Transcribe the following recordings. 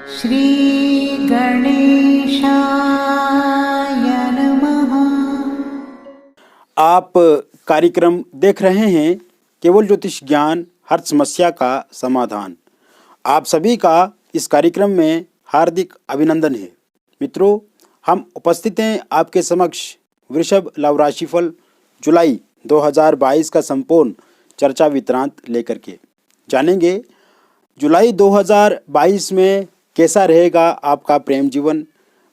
श्री गणेशाय नमः। आप कार्यक्रम देख रहे हैं केवल ज्योतिष ज्ञान, हर समस्या का समाधान। आप सभी का इस कार्यक्रम में हार्दिक अभिनंदन है। मित्रों, हम उपस्थित हैं आपके समक्ष वृषभ लव राशिफल जुलाई 2022 का संपूर्ण चर्चा वितरांत लेकर के जानेंगे जुलाई 2022 में कैसा रहेगा आपका प्रेम जीवन।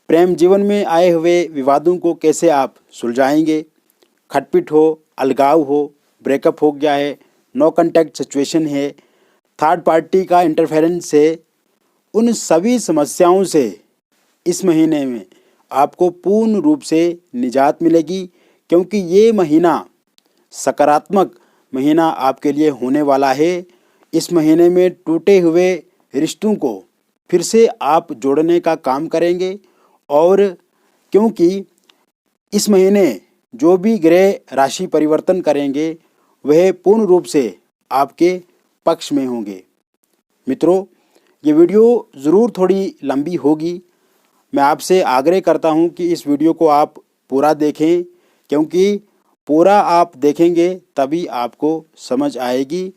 प्रेम जीवन में आए हुए विवादों को कैसे आप सुलझाएंगे। खटपिट हो, अलगाव हो, ब्रेकअप हो गया है, नो कांटेक्ट सिचुएशन है, थर्ड पार्टी का इंटरफेरेंस है, उन सभी समस्याओं से इस महीने में आपको पूर्ण रूप से निजात मिलेगी, क्योंकि ये महीना सकारात्मक महीना आपके लिए होने वाला है। इस महीने में टूटे हुए रिश्तों को फिर से आप जोड़ने का काम करेंगे, और क्योंकि इस महीने जो भी ग्रह राशि परिवर्तन करेंगे वह पूर्ण रूप से आपके पक्ष में होंगे। मित्रों, ये वीडियो ज़रूर थोड़ी लंबी होगी। मैं आपसे आग्रह करता हूं कि इस वीडियो को आप पूरा देखें, क्योंकि पूरा आप देखेंगे तभी आपको समझ आएगी।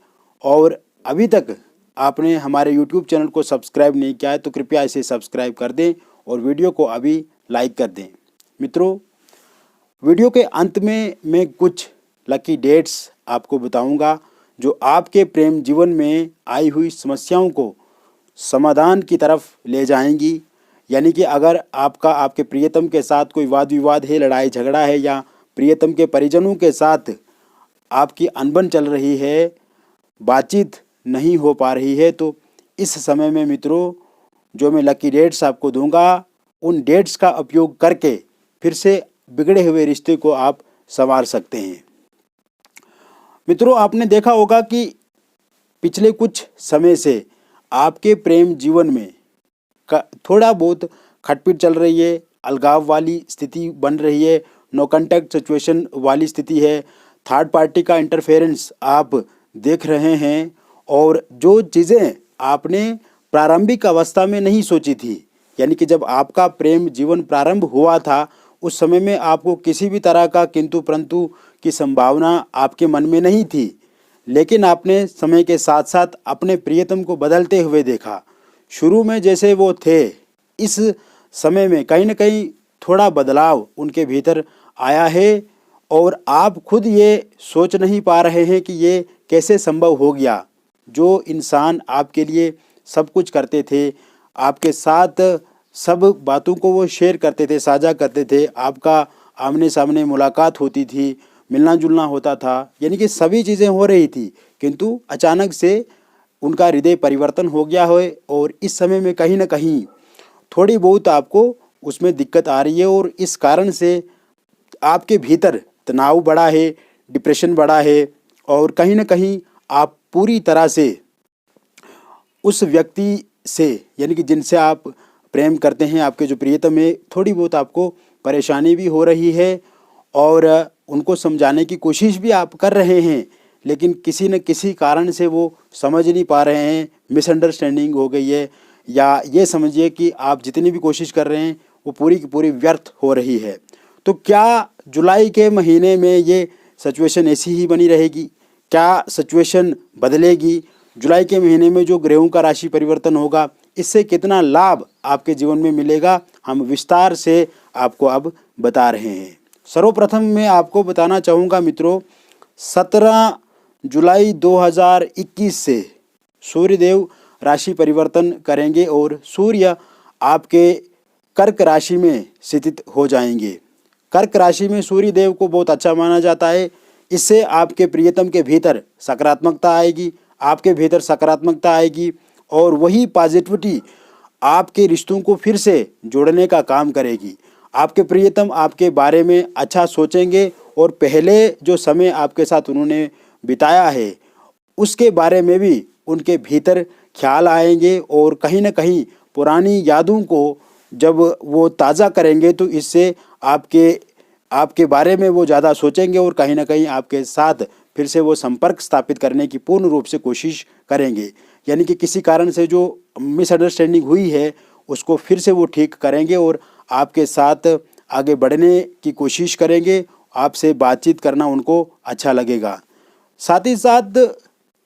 और अभी तक आपने हमारे YouTube चैनल को सब्सक्राइब नहीं किया है तो कृपया इसे सब्सक्राइब कर दें और वीडियो को अभी लाइक कर दें। मित्रों, वीडियो के अंत में मैं कुछ लकी डेट्स आपको बताऊंगा जो आपके प्रेम जीवन में आई हुई समस्याओं को समाधान की तरफ ले जाएंगी। यानी कि अगर आपके प्रियतम के साथ कोई वाद विवाद है, लड़ाई झगड़ा है, या प्रियतम के परिजनों के साथ आपकी अनबन चल रही है, बातचीत नहीं हो पा रही है, तो इस समय में मित्रों जो मैं लकी डेट्स आपको दूंगा, उन डेट्स का उपयोग करके फिर से बिगड़े हुए रिश्ते को आप संवार सकते हैं। मित्रों, आपने देखा होगा कि पिछले कुछ समय से आपके प्रेम जीवन में थोड़ा बहुत खटपिट चल रही है, अलगाव वाली स्थिति बन रही है, नो कांटेक्ट सिचुएशन वाली स्थिति है, थर्ड पार्टी का इंटरफेरेंस आप देख रहे हैं, और जो चीज़ें आपने प्रारंभिक अवस्था में नहीं सोची थी, यानी कि जब आपका प्रेम जीवन प्रारंभ हुआ था उस समय में आपको किसी भी तरह का किंतु परंतु की संभावना आपके मन में नहीं थी, लेकिन आपने समय के साथ साथ अपने प्रियतम को बदलते हुए देखा। शुरू में जैसे वो थे, इस समय में कहीं ना कहीं थोड़ा बदलाव उनके भीतर आया है, और आप खुद ये सोच नहीं पा रहे हैं कि ये कैसे संभव हो गया। जो इंसान आपके लिए सब कुछ करते थे, आपके साथ सब बातों को वो शेयर करते थे, साझा करते थे, आपका आमने सामने मुलाकात होती थी, मिलना जुलना होता था, यानी कि सभी चीज़ें हो रही थी, किंतु अचानक से उनका हृदय परिवर्तन हो गया है, और इस समय में कहीं ना कहीं थोड़ी बहुत आपको उसमें दिक्कत आ रही है, और इस कारण से आपके भीतर तनाव बढ़ा है, डिप्रेशन बढ़ा है, और कहीं ना कहीं आप पूरी तरह से उस व्यक्ति से, यानी कि जिनसे आप प्रेम करते हैं, आपके जो प्रियतम है, थोड़ी बहुत आपको परेशानी भी हो रही है, और उनको समझाने की कोशिश भी आप कर रहे हैं, लेकिन किसी न किसी कारण से वो समझ नहीं पा रहे हैं, मिसअंडरस्टैंडिंग हो गई है, या ये समझिए कि आप जितनी भी कोशिश कर रहे हैं वो पूरी की पूरी व्यर्थ हो रही है। तो क्या जुलाई के महीने में ये सिचुएशन ऐसी ही बनी रहेगी? क्या सिचुएशन बदलेगी? जुलाई के महीने में जो ग्रहों का राशि परिवर्तन होगा, इससे कितना लाभ आपके जीवन में मिलेगा, हम विस्तार से आपको अब बता रहे हैं। सर्वप्रथम मैं आपको बताना चाहूँगा मित्रों, 17 जुलाई 2021 से सूर्यदेव राशि परिवर्तन करेंगे और सूर्य आपके कर्क राशि में स्थित हो जाएंगे। कर्क राशि में सूर्यदेव को बहुत अच्छा माना जाता है। इससे आपके प्रियतम के भीतर सकारात्मकता आएगी, आपके भीतर सकारात्मकता आएगी, और वही पॉजिटिविटी आपके रिश्तों को फिर से जोड़ने का काम करेगी। आपके प्रियतम आपके बारे में अच्छा सोचेंगे, और पहले जो समय आपके साथ उन्होंने बिताया है उसके बारे में भी उनके भीतर ख्याल आएंगे, और कहीं ना कहीं पुरानी यादों को जब वो ताज़ा करेंगे तो इससे आपके बारे में वो ज़्यादा सोचेंगे, और कहीं ना कहीं आपके साथ फिर से वो संपर्क स्थापित करने की पूर्ण रूप से कोशिश करेंगे। यानी कि किसी कारण से जो मिसअंडरस्टैंडिंग हुई है उसको फिर से वो ठीक करेंगे और आपके साथ आगे बढ़ने की कोशिश करेंगे। आपसे बातचीत करना उनको अच्छा लगेगा। साथ ही साथ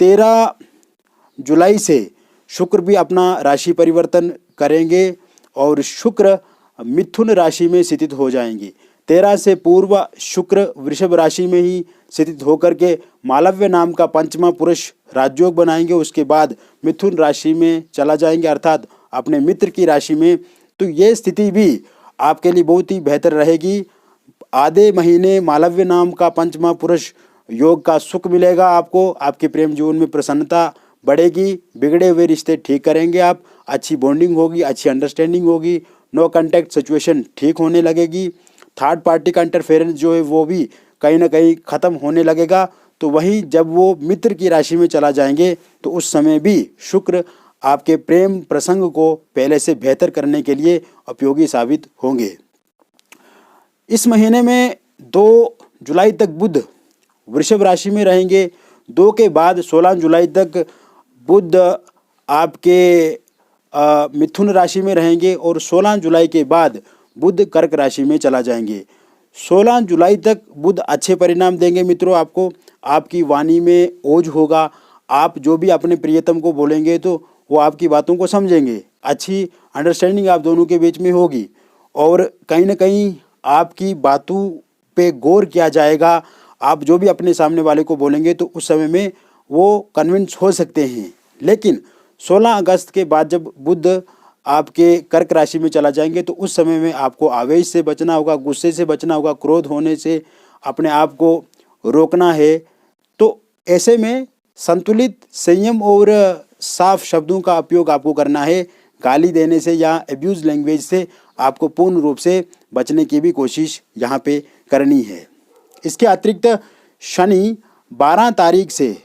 13 जुलाई से शुक्र भी अपना राशि परिवर्तन करेंगे और शुक्र मिथुन राशि में स्थित हो जाएंगे। 13 से पूर्व शुक्र वृषभ राशि में ही स्थित होकर के मालव्य नाम का पंचमा पुरुष राजयोग बनाएंगे। उसके बाद मिथुन राशि में चला जाएंगे, अर्थात अपने मित्र की राशि में। तो ये स्थिति भी आपके लिए बहुत ही बेहतर रहेगी। आधे महीने मालव्य नाम का पंचमा पुरुष योग का सुख मिलेगा आपको। आपके प्रेम जीवन में प्रसन्नता बढ़ेगी, बिगड़े हुए रिश्ते ठीक करेंगे आप, अच्छी बॉन्डिंग होगी, अच्छी अंडरस्टैंडिंग होगी, नो कांटेक्ट सिचुएशन ठीक होने लगेगी। थर्ड पार्टी का इंटरफेरेंस जो है वो भी कहीं ना कहीं ख़त्म होने लगेगा। तो वहीं जब वो मित्र की राशि में चला जाएंगे तो उस समय भी शुक्र आपके प्रेम प्रसंग को पहले से बेहतर करने के लिए उपयोगी साबित होंगे। इस महीने में 2 जुलाई तक बुध वृषभ राशि में रहेंगे। 2 के बाद 16 जुलाई तक बुध आपके मिथुन राशि में रहेंगे और 16 जुलाई के बाद बुध कर्क राशि में चला जाएंगे। 16 जुलाई तक बुध अच्छे परिणाम देंगे मित्रों आपको। आपकी वाणी में ओज होगा। आप जो भी अपने प्रियतम को बोलेंगे तो वो आपकी बातों को समझेंगे। अच्छी अंडरस्टैंडिंग आप दोनों के बीच में होगी और कहीं ना कहीं आपकी बातों पे गौर किया जाएगा। आप जो भी अपने सामने वाले को बोलेंगे तो उस समय में वो कन्विंस हो सकते हैं। लेकिन 16 अगस्त के बाद जब बुध आपके कर्क राशि में चला जाएंगे तो उस समय में आपको आवेश से बचना होगा, गुस्से से बचना होगा, क्रोध होने से अपने आप को रोकना है। तो ऐसे में संतुलित, संयम और साफ शब्दों का उपयोग आपको करना है। गाली देने से या एब्यूज लैंग्वेज से आपको पूर्ण रूप से बचने की भी कोशिश यहाँ पे करनी है। इसके अतिरिक्त शनि 12 तारीख से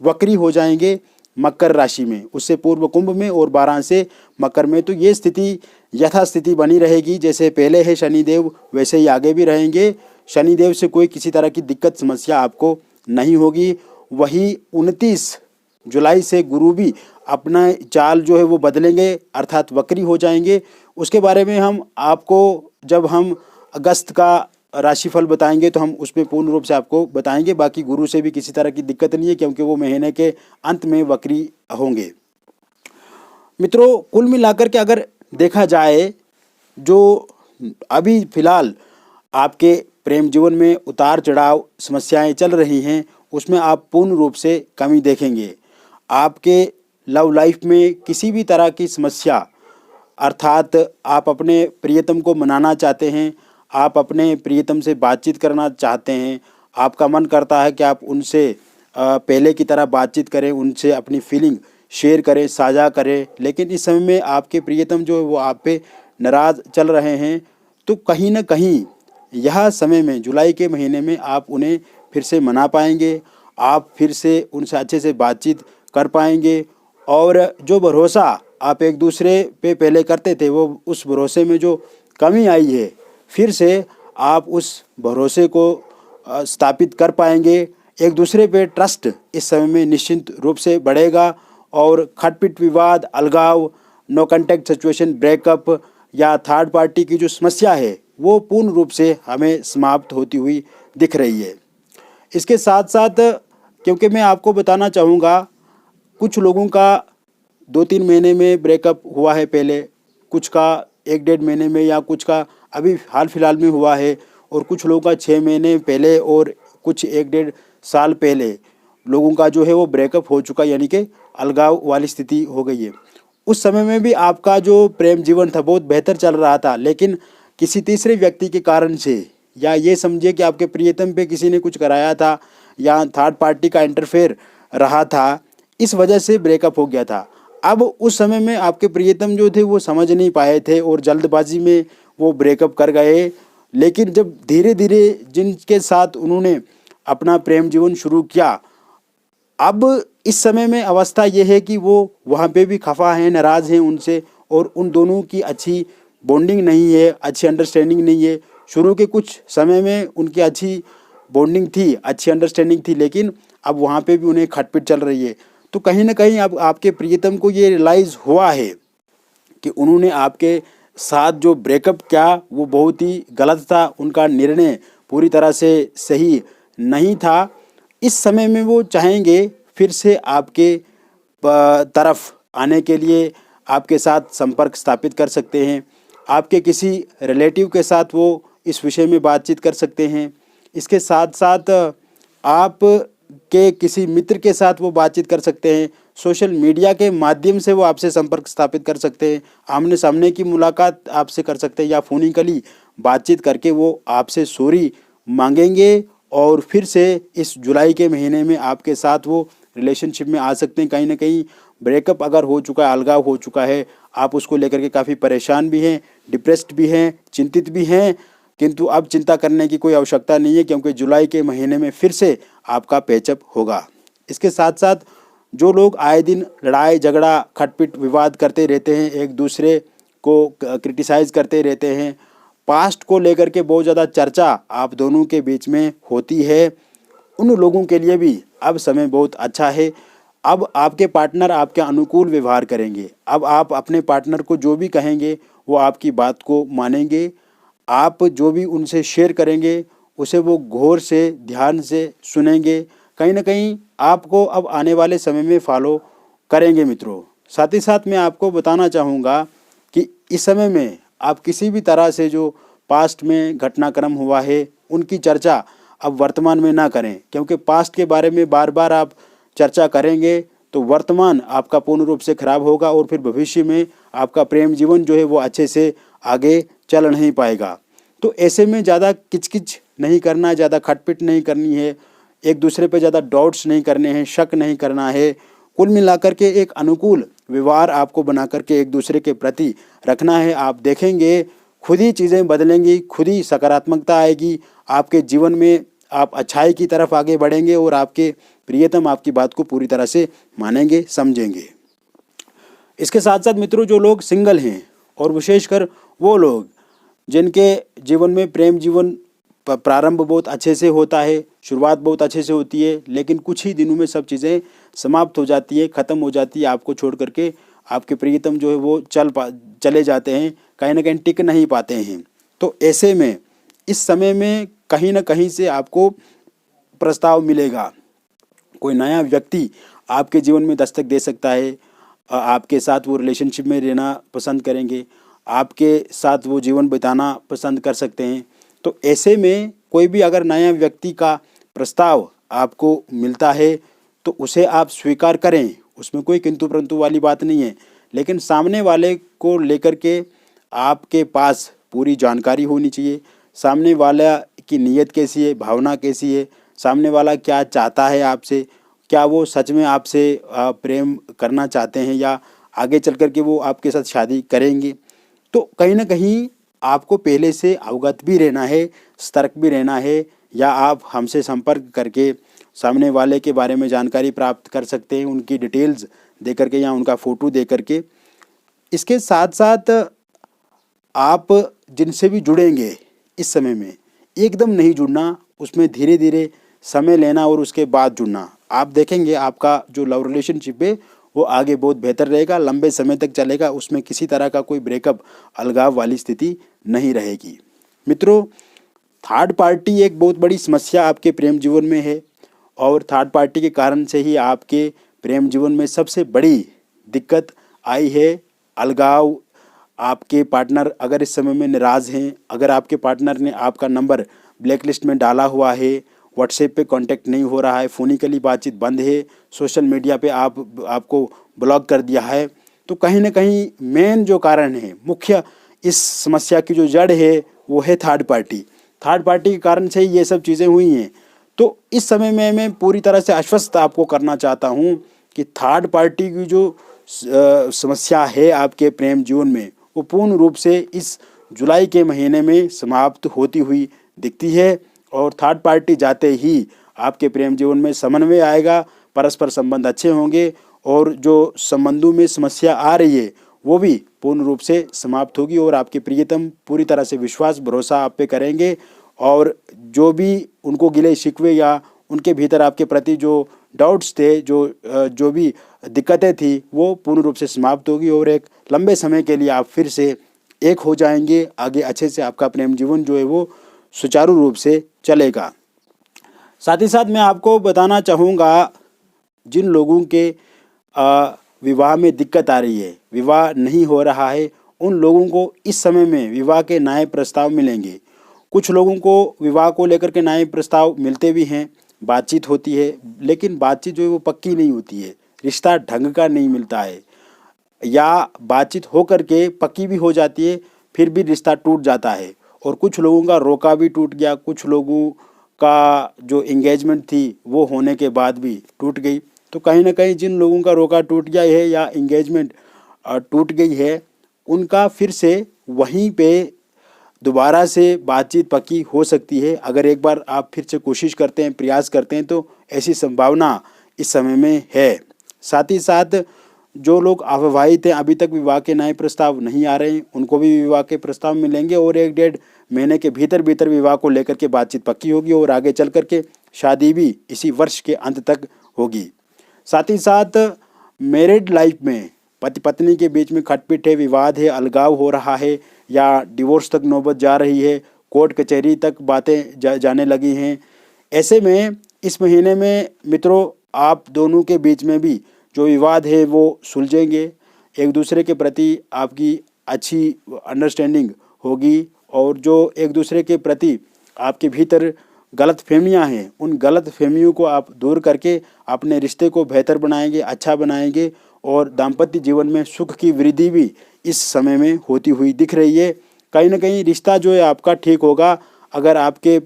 वक्री हो जाएंगे मकर राशि में, उससे पूर्व कुंभ में और 12 से मकर में। तो ये स्थिति यथास्थिति बनी रहेगी। जैसे पहले है शनिदेव वैसे ही आगे भी रहेंगे। शनिदेव से कोई किसी तरह की दिक्कत समस्या आपको नहीं होगी। वही 29 जुलाई से गुरु भी अपना चाल जो है वो बदलेंगे, अर्थात वक्री हो जाएंगे। उसके बारे में हम आपको जब हम अगस्त का राशिफल बताएंगे तो हम उसमें पूर्ण रूप से आपको बताएंगे। बाकी गुरु से भी किसी तरह की दिक्कत नहीं है क्योंकि वो महीने के अंत में वक्री होंगे। मित्रों, कुल मिलाकर के अगर देखा जाए जो अभी फिलहाल आपके प्रेम जीवन में उतार चढ़ाव समस्याएं चल रही हैं उसमें आप पूर्ण रूप से कमी देखेंगे। आपके लव लाइफ में किसी भी तरह की समस्या, अर्थात आप अपने प्रियतम को मनाना चाहते हैं, आप अपने प्रियतम से बातचीत करना चाहते हैं, आपका मन करता है कि आप उनसे पहले की तरह बातचीत करें, उनसे अपनी फीलिंग शेयर करें, साझा करें, लेकिन इस समय में आपके प्रियतम जो है वो आप पे नाराज़ चल रहे हैं। तो कहीं ना कहीं यह समय में जुलाई के महीने में आप उन्हें फिर से मना पाएंगे, आप फिर से उनसे अच्छे से बातचीत कर पाएंगे और जो भरोसा आप एक दूसरे पे पहले करते थे वो उस भरोसे में जो कमी आई है फिर से आप उस भरोसे को स्थापित कर पाएंगे। एक दूसरे पे ट्रस्ट इस समय में निश्चित रूप से बढ़ेगा और खटपिट विवाद, अलगाव, नो कांटेक्ट सिचुएशन, ब्रेकअप या थर्ड पार्टी की जो समस्या है वो पूर्ण रूप से हमें समाप्त होती हुई दिख रही है। इसके साथ साथ क्योंकि मैं आपको बताना चाहूँगा कुछ लोगों का 2-3 महीने में ब्रेकअप हुआ है पहले, कुछ का 1-1.5 महीने में या कुछ का अभी हाल फिलहाल में हुआ है और कुछ लोगों का 6 महीने पहले और कुछ 1-1.5 साल पहले लोगों का जो है वो ब्रेकअप हो चुका, यानी कि अलगाव वाली स्थिति हो गई है। उस समय में भी आपका जो प्रेम जीवन था बहुत बेहतर चल रहा था, लेकिन किसी तीसरे व्यक्ति के कारण से या ये समझिए कि आपके प्रियतम पे किसी ने कुछ कराया था या थर्ड पार्टी का इंटरफेयर रहा था, इस वजह से ब्रेकअप हो गया था। अब उस समय में आपके प्रियतम जो थे वो समझ नहीं पाए थे और जल्दबाजी में वो ब्रेकअप कर गए। लेकिन जब धीरे धीरे जिनके साथ उन्होंने अपना प्रेम जीवन शुरू किया, अब इस समय में अवस्था ये है कि वो वहाँ पे भी खफा हैं, नाराज़ हैं उनसे और उन दोनों की अच्छी बॉन्डिंग नहीं है, अच्छी अंडरस्टैंडिंग नहीं है। शुरू के कुछ समय में उनकी अच्छी बॉन्डिंग थी, अच्छी अंडरस्टैंडिंग थी, लेकिन अब वहाँ पे भी उन्हें खटपिट चल रही है। तो कहीं ना कहीं अब आपके प्रियतम को ये रियलाइज़ हुआ है कि उन्होंने आपके साथ जो ब्रेकअप किया वो बहुत ही गलत था, उनका निर्णय पूरी तरह से सही नहीं था। इस समय में वो चाहेंगे फिर से आपके तरफ आने के लिए, आपके साथ संपर्क स्थापित कर सकते हैं। आपके किसी रिलेटिव के साथ वो इस विषय में बातचीत कर सकते हैं। इसके साथ साथ आप के किसी मित्र के साथ वो बातचीत कर सकते हैं। सोशल मीडिया के माध्यम से वो आपसे संपर्क स्थापित कर सकते हैं। आमने सामने की मुलाकात आपसे कर सकते हैं या फोनिकली बातचीत करके वो आपसे सॉरी मांगेंगे और फिर से इस जुलाई के महीने में आपके साथ वो रिलेशनशिप में आ सकते हैं। कहीं ना कहीं ब्रेकअप अगर हो चुका है, अलगाव हो चुका है, आप उसको लेकर के काफ़ी परेशान भी हैं, डिप्रेस्ड भी हैं, चिंतित भी हैं, किंतु अब चिंता करने की कोई आवश्यकता नहीं है क्योंकि जुलाई के महीने में फिर से आपका पैचअप होगा। इसके साथ साथ जो लोग आए दिन लड़ाई झगड़ा खटपिट विवाद करते रहते हैं, एक दूसरे को क्रिटिसाइज़ करते रहते हैं, पास्ट को लेकर के बहुत ज़्यादा चर्चा आप दोनों के बीच में होती है, उन लोगों के लिए भी अब समय बहुत अच्छा है। अब आपके पार्टनर आपके अनुकूल व्यवहार करेंगे। अब आप अपने पार्टनर को जो भी कहेंगे वो आपकी बात को मानेंगे। आप जो भी उनसे शेयर करेंगे उसे वो गौर से ध्यान से सुनेंगे। कहीं ना कहीं आपको अब आने वाले समय में फॉलो करेंगे मित्रों। साथ ही साथ मैं आपको बताना चाहूँगा कि इस समय में आप किसी भी तरह से जो पास्ट में घटनाक्रम हुआ है उनकी चर्चा अब वर्तमान में ना करें, क्योंकि पास्ट के बारे में बार बार आप चर्चा करेंगे तो वर्तमान आपका पूर्ण रूप से खराब होगा और फिर भविष्य में आपका प्रेम जीवन जो है वो अच्छे से आगे चल नहीं पाएगा। तो ऐसे में ज़्यादा किचकिच नहीं करना है, ज़्यादा खटपिट नहीं करनी है, एक दूसरे पे ज़्यादा डाउट्स नहीं करने हैं, शक नहीं करना है। कुल मिलाकर के एक अनुकूल व्यवहार आपको बना करके एक दूसरे के प्रति रखना है। आप देखेंगे खुद ही चीज़ें बदलेंगी, खुद ही सकारात्मकता आएगी आपके जीवन में, आप अच्छाई की तरफ आगे बढ़ेंगे और आपके प्रियतम आपकी बात को पूरी तरह से मानेंगे, समझेंगे। इसके साथ साथ मित्रों, जो लोग सिंगल हैं और विशेषकर वो लोग जिनके जीवन में प्रेम जीवन प्रारंभ बहुत अच्छे से होता है, शुरुआत बहुत अच्छे से होती है, लेकिन कुछ ही दिनों में सब चीज़ें समाप्त हो जाती है, ख़त्म हो जाती है, आपको छोड़ करके आपके प्रियतम जो है वो चले जाते हैं, कहीं ना कहीं टिक नहीं पाते हैं। तो ऐसे में इस समय में कहीं ना कहीं से आपको प्रस्ताव मिलेगा, कोई नया व्यक्ति आपके जीवन में दस्तक दे सकता है। आपके साथ वो रिलेशनशिप में रहना पसंद करेंगे, आपके साथ वो जीवन बिताना पसंद कर सकते हैं। तो ऐसे में कोई भी अगर नया व्यक्ति का प्रस्ताव आपको मिलता है तो उसे आप स्वीकार करें, उसमें कोई किंतु परंतु वाली बात नहीं है। लेकिन सामने वाले को लेकर के आपके पास पूरी जानकारी होनी चाहिए, सामने वाला की नीयत कैसी है, भावना कैसी है, सामने वाला क्या चाहता है आपसे, क्या वो सच में आपसे प्रेम करना चाहते हैं या आगे चल कर के वो आपके साथ शादी करेंगे। तो कहीं ना कहीं आपको पहले से अवगत भी रहना है, सतर्क भी रहना है, या आप हमसे संपर्क करके सामने वाले के बारे में जानकारी प्राप्त कर सकते हैं, उनकी डिटेल्स दे करके या उनका फ़ोटो दे करके। इसके साथ साथ आप जिनसे भी जुड़ेंगे इस समय में एकदम नहीं जुड़ना, उसमें धीरे धीरे समय लेना और उसके बाद जुड़ना। आप देखेंगे आपका जो लव रिलेशनशिप है वो आगे बहुत बेहतर रहेगा, लंबे समय तक चलेगा, उसमें किसी तरह का कोई ब्रेकअप अलगाव वाली स्थिति नहीं रहेगी। मित्रों, थर्ड पार्टी एक बहुत बड़ी समस्या आपके प्रेम जीवन में है और थर्ड पार्टी के कारण से ही आपके प्रेम जीवन में सबसे बड़ी दिक्कत आई है, अलगाव। आपके पार्टनर अगर इस समय में नाराज़ हैं, अगर आपके पार्टनर ने आपका नंबर ब्लैक लिस्ट में डाला हुआ है, व्हाट्सएप पे कांटेक्ट नहीं हो रहा है, फ़ोनिकली बातचीत बंद है, सोशल मीडिया पे आपको ब्लॉक कर दिया है, तो कहीं ना कहीं मेन जो कारण है, मुख्य इस समस्या की जो जड़ है वो है थर्ड पार्टी। थर्ड पार्टी के कारण से ही ये सब चीज़ें हुई हैं। तो इस समय में मैं पूरी तरह से आश्वस्त आपको करना चाहता हूँ कि थर्ड पार्टी की जो समस्या है आपके प्रेम जीवन में वो पूर्ण रूप से इस जुलाई के महीने में समाप्त होती हुई दिखती है और थर्ड पार्टी जाते ही आपके प्रेम जीवन में समन्वय आएगा, परस्पर संबंध अच्छे होंगे और जो संबंधों में समस्या आ रही है वो भी पूर्ण रूप से समाप्त होगी और आपके प्रियतम पूरी तरह से विश्वास भरोसा आप पे करेंगे और जो भी उनको गिले शिकवे या उनके भीतर आपके प्रति जो डाउट्स थे, जो भी दिक्कतें थी, वो पूर्ण रूप से समाप्त होगी और एक लंबे समय के लिए आप फिर से एक हो जाएंगे। आगे अच्छे से आपका प्रेम जीवन जो है वो सुचारू रूप से चलेगा। साथ ही साथ मैं आपको बताना चाहूँगा, जिन लोगों के विवाह में दिक्कत आ रही है, विवाह नहीं हो रहा है, उन लोगों को इस समय में विवाह के नए प्रस्ताव मिलेंगे। कुछ लोगों को विवाह को लेकर के नए प्रस्ताव मिलते भी हैं, बातचीत होती है, लेकिन बातचीत जो है वो पक्की नहीं होती है, रिश्ता ढंग का नहीं मिलता है, या बातचीत हो करके पक्की भी हो जाती है फिर भी रिश्ता टूट जाता है। और कुछ लोगों का रोका भी टूट गया, कुछ लोगों का जो एंगेजमेंट थी वो होने के बाद भी टूट गई। तो कहीं ना कहीं जिन लोगों का रोका टूट गया है या एंगेजमेंट टूट गई है, उनका फिर से वहीं पे दोबारा से बातचीत पक्की हो सकती है। अगर एक बार आप फिर से कोशिश करते हैं, प्रयास करते हैं, तो ऐसी संभावना इस समय में है। साथ ही साथ जो लोग अविवाहित हैं, अभी तक विवाह के नए प्रस्ताव नहीं आ रहे हैं, उनको भी विवाह के प्रस्ताव मिलेंगे और 1-1.5 महीने के भीतर भीतर विवाह को लेकर के बातचीत पक्की होगी और आगे चल कर के शादी भी इसी वर्ष के अंत तक होगी। साथ ही साथ मैरिड लाइफ में पति पत्नी के बीच में खटपिट है, विवाद है, अलगाव हो रहा है या डिवोर्स तक नौबत जा रही है, कोर्ट कचहरी तक बातें जाने लगी हैं। ऐसे में इस महीने में मित्रों, आप दोनों के बीच में भी जो विवाद है वो सुलझेंगे, एक दूसरे के प्रति आपकी अच्छी अंडरस्टैंडिंग होगी और जो एक दूसरे के प्रति आपके भीतर गलत फहमियाँ हैं, उन गलत फहमियों को आप दूर करके अपने रिश्ते को बेहतर बनाएंगे, अच्छा बनाएंगे और दाम्पत्य जीवन में सुख की वृद्धि भी इस समय में होती हुई दिख रही है। कहीं ना कहीं रिश्ता जो है आपका ठीक होगा। अगर आपके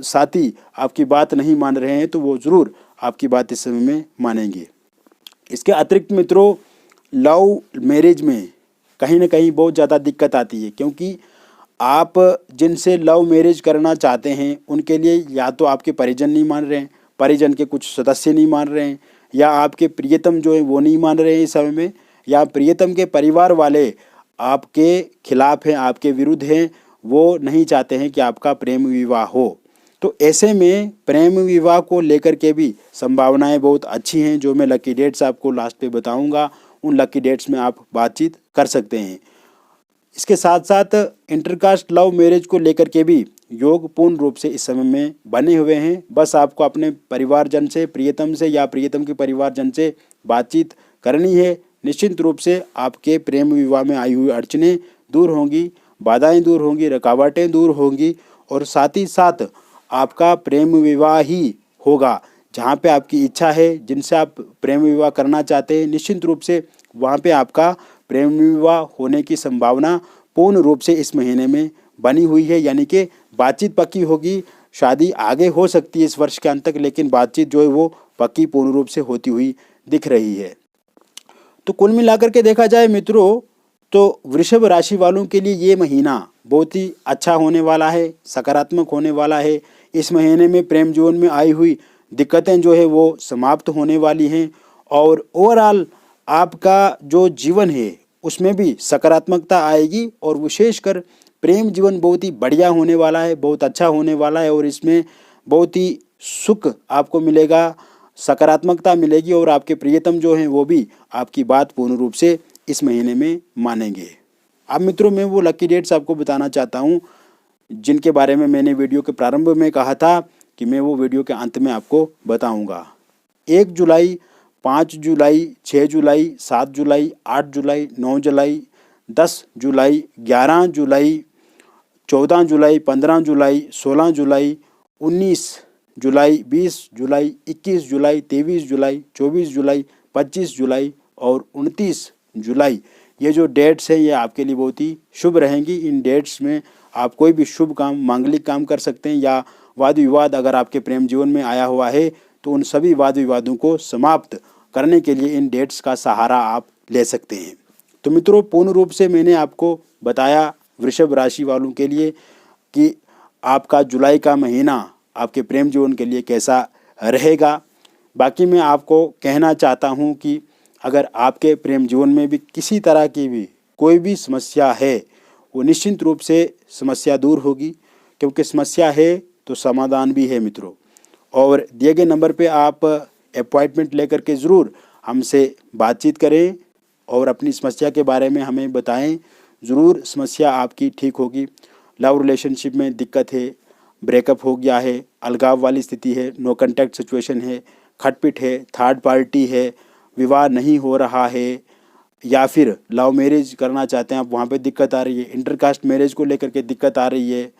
साथी आपकी बात नहीं मान रहे हैं तो वो ज़रूर आपकी बात इस समय में मानेंगे। इसके अतिरिक्त मित्रों, लव मैरिज में कहीं ना कहीं बहुत ज़्यादा दिक्कत आती है, क्योंकि आप जिनसे लव मैरिज करना चाहते हैं उनके लिए या तो आपके परिजन नहीं मान रहे हैं, परिजन के कुछ सदस्य नहीं मान रहे हैं, या आपके प्रियतम जो है वो नहीं मान रहे हैं इस समय में, या प्रियतम के परिवार वाले आपके खिलाफ हैं, आपके विरुद्ध हैं, वो नहीं चाहते हैं कि आपका प्रेम विवाह हो। तो ऐसे में प्रेम विवाह को लेकर के भी संभावनाएं बहुत अच्छी हैं, जो मैं लकी डेट्स आपको लास्ट पे बताऊंगा। उन लकी डेट्स में आप बातचीत कर सकते हैं। इसके साथ साथ इंटरकास्ट लव मैरिज को लेकर के भी योग पूर्ण रूप से इस समय में बने हुए हैं। बस आपको अपने परिवारजन से, प्रियतम से या प्रियतम के परिवारजन से बातचीत करनी है। निश्चित रूप से आपके प्रेम विवाह में आई हुई अड़चनें दूर होंगी, बाधाएं दूर होंगी, रुकावटें दूर होंगी और साथ ही साथ आपका प्रेम विवाह ही होगा। जहाँ पे आपकी इच्छा है, जिनसे आप प्रेम विवाह करना चाहते हैं, निश्चित रूप से वहाँ पे आपका प्रेम विवाह होने की संभावना पूर्ण रूप से इस महीने में बनी हुई है। यानी कि बातचीत पक्की होगी, शादी आगे हो सकती है इस वर्ष के अंत तक, लेकिन बातचीत जो है वो पक्की पूर्ण रूप से होती हुई दिख रही है। तो कुल मिलाकर के देखा जाए मित्रों, तो वृषभ राशि वालों के लिए ये महीना बहुत ही अच्छा होने वाला है, सकारात्मक होने वाला है। इस महीने में प्रेम जीवन में आई हुई दिक्कतें जो है वो समाप्त होने वाली हैं और ओवरऑल आपका जो जीवन है उसमें भी सकारात्मकता आएगी और विशेषकर प्रेम जीवन बहुत ही बढ़िया होने वाला है, बहुत अच्छा होने वाला है और इसमें बहुत ही सुख आपको मिलेगा, सकारात्मकता मिलेगी और आपके प्रियतम जो हैं वो भी आपकी बात पूर्ण रूप से इस महीने में मानेंगे। अब मित्रों, मैं वो लकी डेट्स आपको बताना चाहता हूँ जिनके बारे में मैंने वीडियो के प्रारंभ में कहा था कि मैं वो वीडियो के अंत में आपको बताऊँगा। 1 जुलाई, 5 जुलाई, 6 जुलाई, 7 जुलाई, 8 जुलाई, 9 जुलाई, 10 जुलाई, 11 जुलाई, 14 जुलाई, 15 जुलाई, 16 जुलाई, 19 जुलाई, 20 जुलाई, 21 जुलाई, 23 जुलाई, 24 जुलाई, 25 जुलाई और 29 जुलाई, ये जो डेट्स हैं ये आपके लिए बहुत ही शुभ रहेंगी। इन डेट्स में आप कोई भी शुभ काम, मांगलिक काम कर सकते हैं या वाद विवाद अगर आपके प्रेम जीवन में आया हुआ है तो उन सभी वाद विवादों को समाप्त करने के लिए इन डेट्स का सहारा आप ले सकते हैं। तो मित्रों, पूर्ण रूप से मैंने आपको बताया वृषभ राशि वालों के लिए कि आपका जुलाई का महीना आपके प्रेम जीवन के लिए कैसा रहेगा। बाकी मैं आपको कहना चाहता हूँ कि अगर आपके प्रेम जीवन में भी किसी तरह की भी कोई भी समस्या है, वो निश्चित रूप से समस्या दूर होगी, क्योंकि समस्या है तो समाधान भी है मित्रों। और दिए गए नंबर पे आप अपॉइंटमेंट लेकर के ज़रूर हमसे बातचीत करें। और अपनी समस्या के बारे में हमें बताएं। ज़रूर समस्या आपकी ठीक होगी। लव रिलेशनशिप में दिक्कत है, ब्रेकअप हो गया है, अलगाव वाली स्थिति है, नो कॉन्टैक्ट सिचुएशन है, खटपिट है, थर्ड पार्टी है, विवाह नहीं हो रहा है, या फिर लव मैरिज करना चाहते हैं आप, वहाँ पे दिक्कत आ रही है, इंटरकास्ट मैरिज को लेकर के दिक्कत आ रही है,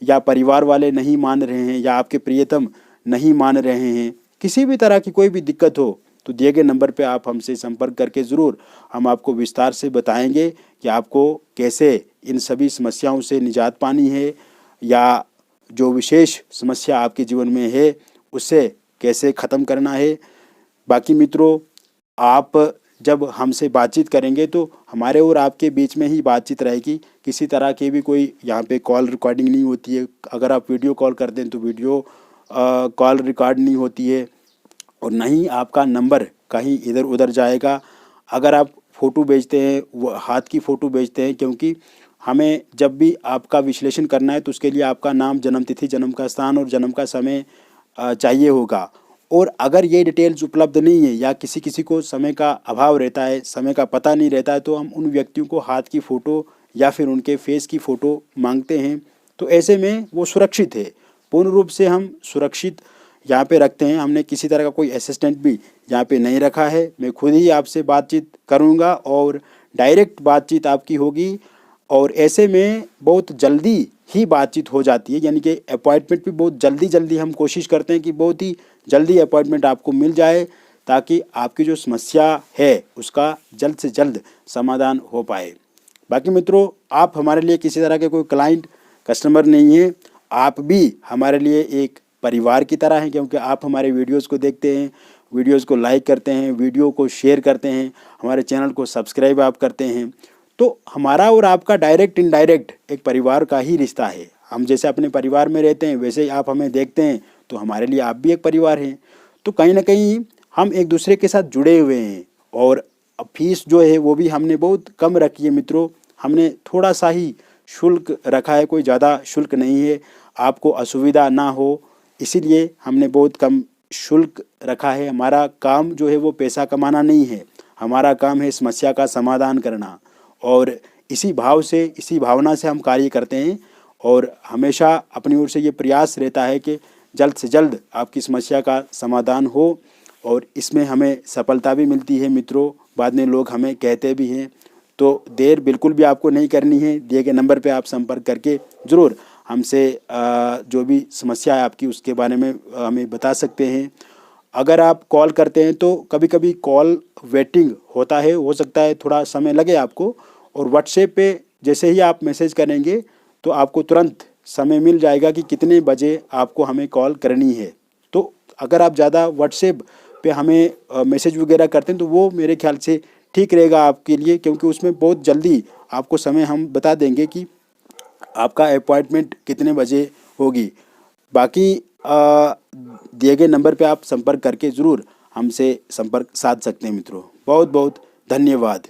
या परिवार वाले नहीं मान रहे हैं, या आपके प्रियतम नहीं मान रहे हैं, किसी भी तरह की कोई भी दिक्कत हो तो दिए गए नंबर पे आप हमसे संपर्क करके ज़रूर हम आपको विस्तार से बताएंगे कि आपको कैसे इन सभी समस्याओं से निजात पानी है, या जो विशेष समस्या आपके जीवन में है उससे कैसे ख़त्म करना है। बाकी मित्रों, आप जब हमसे बातचीत करेंगे तो हमारे और आपके बीच में ही बातचीत रहेगी। किसी तरह की भी कोई यहाँ पे कॉल रिकॉर्डिंग नहीं होती है। अगर आप वीडियो कॉल करते हैं तो वीडियो कॉल रिकॉर्ड नहीं होती है, और ना ही आपका नंबर कहीं इधर उधर जाएगा। अगर आप फ़ोटो भेजते हैं, वो हाथ की फ़ोटो भेजते हैं, क्योंकि हमें जब भी आपका विश्लेषण करना है तो उसके लिए आपका नाम, जन्म तिथि, जन्म का स्थान और जन्म का समय चाहिए होगा। और अगर ये डिटेल्स उपलब्ध नहीं है, या किसी किसी को समय का अभाव रहता है, समय का पता नहीं रहता है, तो हम उन व्यक्तियों को हाथ की फ़ोटो या फिर उनके फेस की फ़ोटो मांगते हैं। तो ऐसे में वो सुरक्षित है, पूर्ण रूप से हम सुरक्षित यहाँ पे रखते हैं। हमने किसी तरह का कोई असिस्टेंट भी यहाँ पे नहीं रखा है। मैं खुद ही आपसे बातचीत करूँगा और डायरेक्ट बातचीत आपकी होगी, और ऐसे में बहुत जल्दी ही बातचीत हो जाती है। यानी कि अपॉइंटमेंट भी बहुत जल्दी हम कोशिश करते हैं कि बहुत ही जल्दी अपॉइंटमेंट आपको मिल जाए, ताकि आपकी जो समस्या है उसका जल्द से जल्द समाधान हो पाए। बाकी मित्रों, आप हमारे लिए किसी तरह के कोई क्लाइंट, कस्टमर नहीं है। आप भी हमारे लिए एक परिवार की तरह हैं, क्योंकि आप हमारे वीडियोस को देखते हैं, वीडियोस को लाइक करते हैं, वीडियो को शेयर करते हैं, हमारे चैनल को सब्सक्राइब आप करते हैं। तो हमारा और आपका डायरेक्ट इनडायरेक्ट एक परिवार का ही रिश्ता है। हम जैसे अपने परिवार में रहते हैं वैसे ही आप हमें देखते हैं, तो हमारे लिए आप भी एक परिवार हैं। तो कहीं ना कहीं हम एक दूसरे के साथ जुड़े हुए हैं। और फीस जो है वो भी हमने बहुत कम रखी है मित्रों। हमने थोड़ा सा ही शुल्क रखा है, कोई ज़्यादा शुल्क नहीं है, आपको असुविधा ना हो इसीलिए हमने बहुत कम शुल्क रखा है। हमारा काम जो है वो पैसा कमाना नहीं है, हमारा काम है समस्या का समाधान करना, और इसी भाव से, इसी भावना से हम कार्य करते हैं। और हमेशा अपनी ओर से ये प्रयास रहता है कि जल्द से जल्द आपकी समस्या का समाधान हो, और इसमें हमें सफलता भी मिलती है मित्रों। बाद में लोग हमें कहते भी हैं। तो देर बिल्कुल भी आपको नहीं करनी है। दिए गए नंबर पे आप संपर्क करके ज़रूर हमसे जो भी समस्या है आपकी उसके बारे में हमें बता सकते हैं। अगर आप कॉल करते हैं तो कभी कभी कॉल वेटिंग होता है, हो सकता है थोड़ा समय लगे आपको। और व्हाट्सएप पे जैसे ही आप मैसेज करेंगे तो आपको तुरंत समय मिल जाएगा कि कितने बजे आपको हमें कॉल करनी है। तो अगर आप ज़्यादा व्हाट्सएप पे हमें मैसेज वगैरह करते हैं तो वो मेरे ख्याल से ठीक रहेगा आपके लिए, क्योंकि उसमें बहुत जल्दी आपको समय हम बता देंगे कि आपका अपॉइंटमेंट कितने बजे होगी। बाकी दिए गए नंबर पे आप संपर्क करके ज़रूर हमसे संपर्क साध सकते हैं मित्रों। बहुत बहुत धन्यवाद।